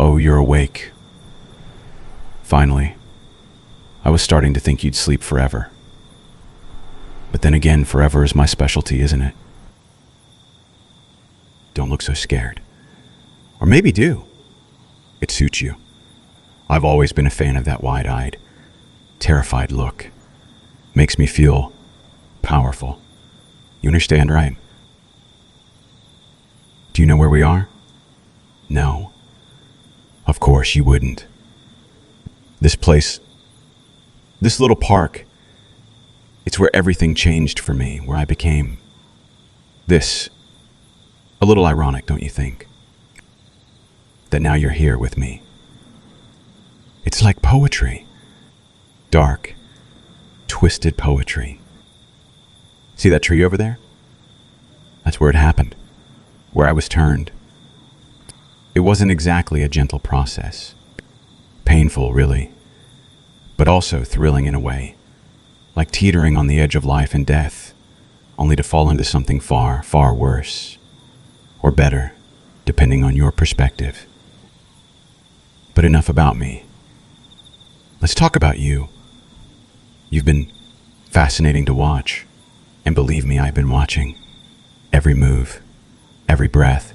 Oh, you're awake. Finally. I was starting to think you'd sleep forever. But then again, forever is my specialty, isn't it? Don't look so scared. Or maybe do. It suits you. I've always been a fan of that wide-eyed, terrified look. Makes me feel powerful. You understand, right? Do you know where we are? No. Of course you wouldn't. This place, this little park, it's where everything changed for me, where I became this. A little ironic, don't you think? That now you're here with me. It's like poetry. Dark, twisted poetry. See that tree over there? That's where it happened. Where I was turned. It wasn't exactly a gentle process. Painful, really. But also thrilling in a way. Like teetering on the edge of life and death, only to fall into something far, far worse. Or better, depending on your perspective. But enough about me. Let's talk about you. You've been fascinating to watch. And believe me, I've been watching. Every move, every breath.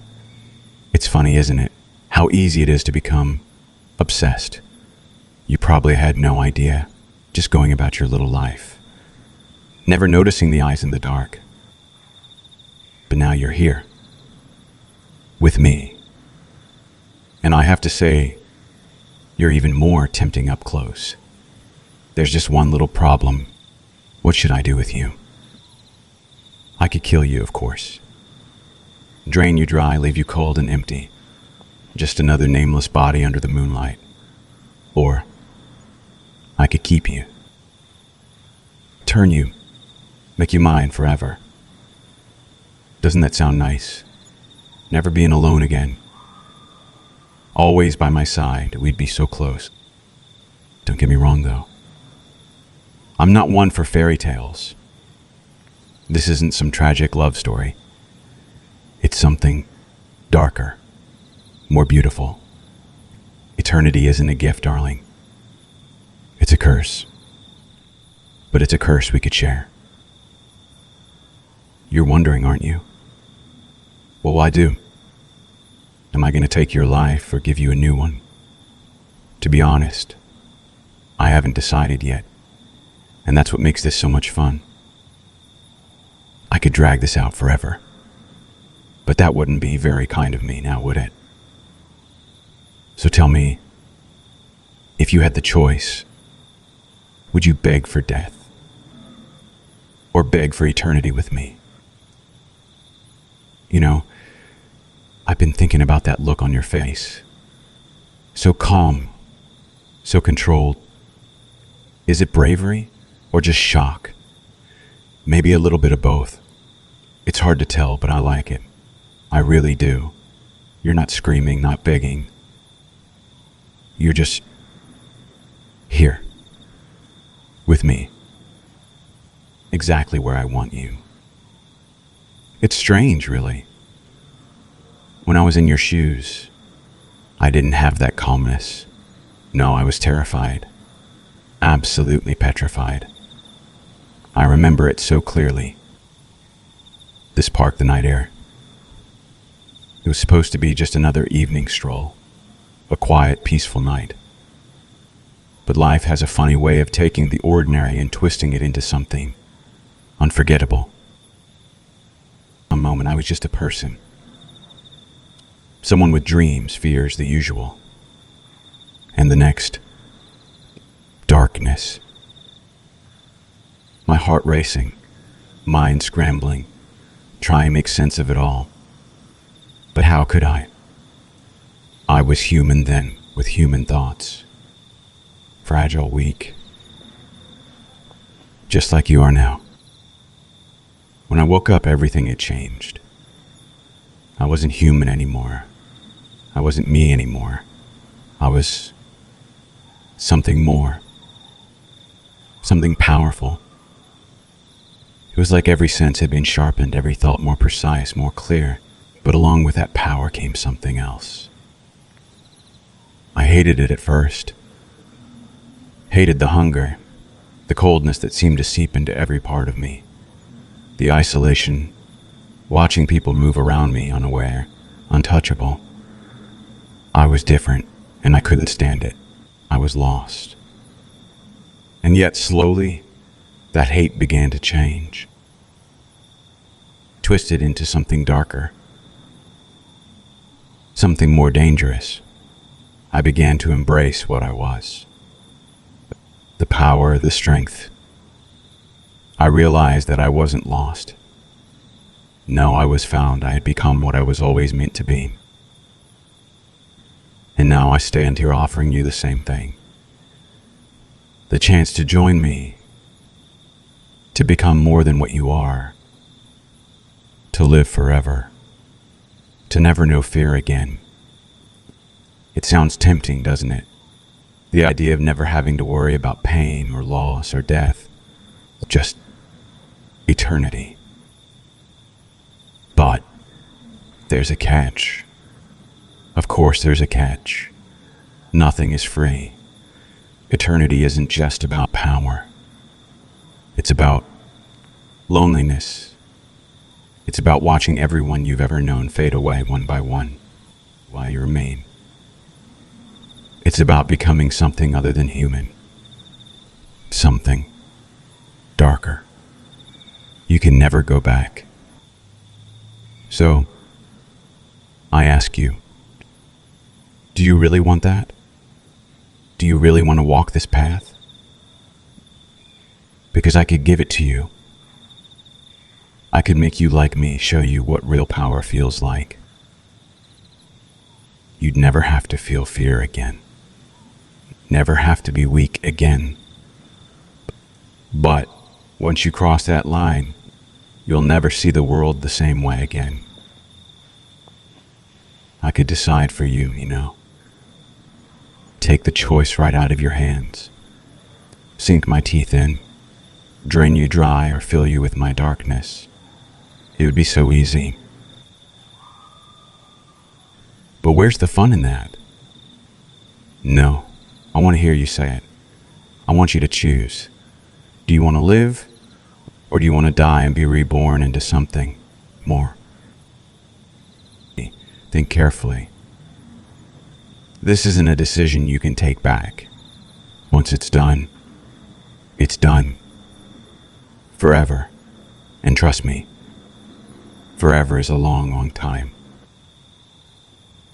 It's funny, isn't it? How easy it is to become obsessed. You probably had no idea, just going about your little life. Never noticing the eyes in the dark. But now you're here. With me. And I have to say, you're even more tempting up close. There's just one little problem. What should I do with you? I could kill you, of course. Drain you dry, leave you cold and empty. Just another nameless body under the moonlight. Or I could keep you. Turn you. Make you mine forever. Doesn't that sound nice? Never being alone again. Always by my side, we'd be so close. Don't get me wrong, though. I'm not one for fairy tales. This isn't some tragic love story. It's something darker, more beautiful. Eternity isn't a gift, darling. It's a curse. But it's a curse we could share. You're wondering, aren't you? What will I do? Am I going to take your life or give you a new one? To be honest, I haven't decided yet. And that's what makes this so much fun. I could drag this out forever. But that wouldn't be very kind of me now, would it? So tell me, if you had the choice, would you beg for death? Or beg for eternity with me? You know, I've been thinking about that look on your face. So calm, so controlled. Is it bravery or just shock? Maybe a little bit of both. It's hard to tell, but I like it. I really do. You're not screaming, not begging. You're just here. With me. Exactly where I want you. It's strange, really. When I was in your shoes, I didn't have that calmness. No, I was terrified. Absolutely petrified. I remember it so clearly. This park, the night air. It was supposed to be just another evening stroll. A quiet, peaceful night. But life has a funny way of taking the ordinary and twisting it into something unforgettable. A moment, I was just a person. Someone with dreams, fears, the usual. And the next, darkness. My heart racing, mind scrambling, trying to make sense of it all. But how could I? I was human then, with human thoughts. Fragile, weak. Just like you are now. When I woke up, everything had changed. I wasn't human anymore. I wasn't me anymore. I was something more. Something powerful. It was like every sense had been sharpened, every thought more precise, more clear. But along with that power came something else. I hated it at first. Hated the hunger, the coldness that seemed to seep into every part of me. The isolation, watching people move around me unaware, untouchable. I was different, and I couldn't stand it. I was lost. And yet, slowly, that hate began to change. Twisted into something darker. Something more dangerous. I began to embrace what I was. The power, the strength. I realized that I wasn't lost. No, I was found. I had become what I was always meant to be. And now I stand here offering you the same thing. The chance to join me. To become more than what you are. To live forever. To never know fear again. It sounds tempting, doesn't it? The idea of never having to worry about pain or loss or death. Just eternity. But there's a catch. Of course there's a catch. Nothing is free. Eternity isn't just about power. It's about loneliness. It's about watching everyone you've ever known fade away one by one while you remain. It's about becoming something other than human. Something darker. You can never go back. So, I ask you, do you really want that? Do you really want to walk this path? Because I could give it to you. I could make you like me, show you what real power feels like. You'd never have to feel fear again. Never have to be weak again. But once you cross that line, you'll never see the world the same way again. I could decide for you, you know. Take the choice right out of your hands. Sink my teeth in, drain you dry, or fill you with my darkness. It would be so easy. But where's the fun in that? No, I want to hear you say it. I want you to choose. Do you want to live, or do you want to die and be reborn into something more? Think carefully. This isn't a decision you can take back. Once it's done, it's done. Forever. And trust me, forever is a long, long time.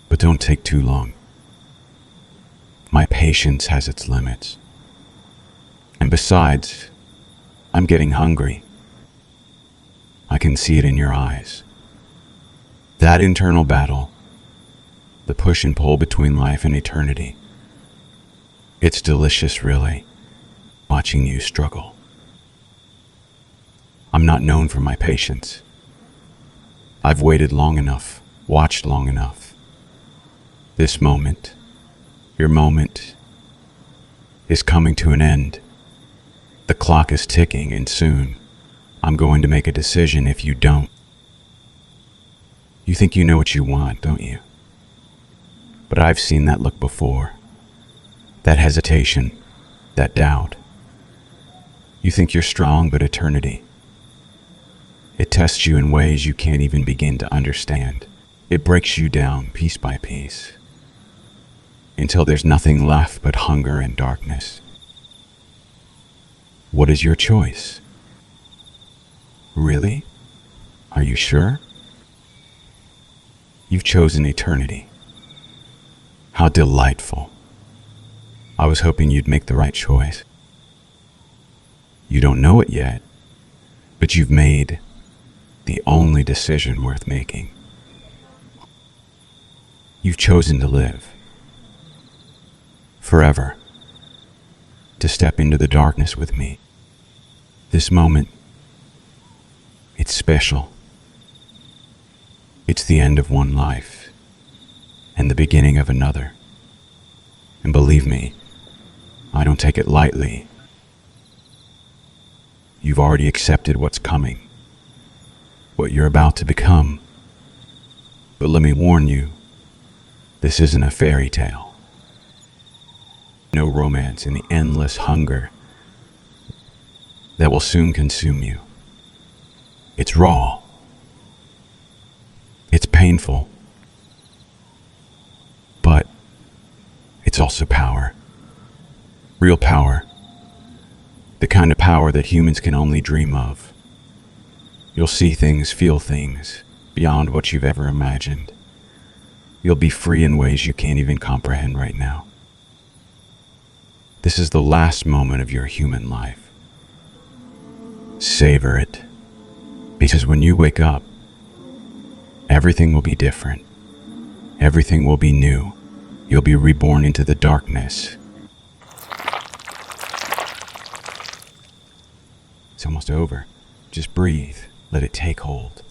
But don't take too long. My patience has its limits. And besides, I'm getting hungry. I can see it in your eyes. That internal battle, the push and pull between life and eternity. It's delicious, really, watching you struggle. I'm not known for my patience. I've waited long enough, watched long enough. This moment, your moment, is coming to an end. The clock is ticking, and soon, I'm going to make a decision if you don't. You think you know what you want, don't you? But I've seen that look before. That hesitation, that doubt. You think you're strong, but eternity. It tests you in ways you can't even begin to understand. It breaks you down piece by piece, until there's nothing left but hunger and darkness. What is your choice? Really? Are you sure? You've chosen eternity. How delightful. I was hoping you'd make the right choice. You don't know it yet, but you've made the only decision worth making. You've chosen to live. Forever. To step into the darkness with me. This moment, it's special. It's the end of one life and the beginning of another. And believe me, I don't take it lightly. You've already accepted what's coming, what you're about to become. But let me warn you, this isn't a fairy tale. No romance in the endless hunger that will soon consume you. It's raw. It's painful. But it's also power. Real power. The kind of power that humans can only dream of. You'll see things, feel things, beyond what you've ever imagined. You'll be free in ways you can't even comprehend right now. This is the last moment of your human life. Savor it. Because when you wake up, everything will be different. Everything will be new. You'll be reborn into the darkness. It's almost over. Just breathe. Let it take hold.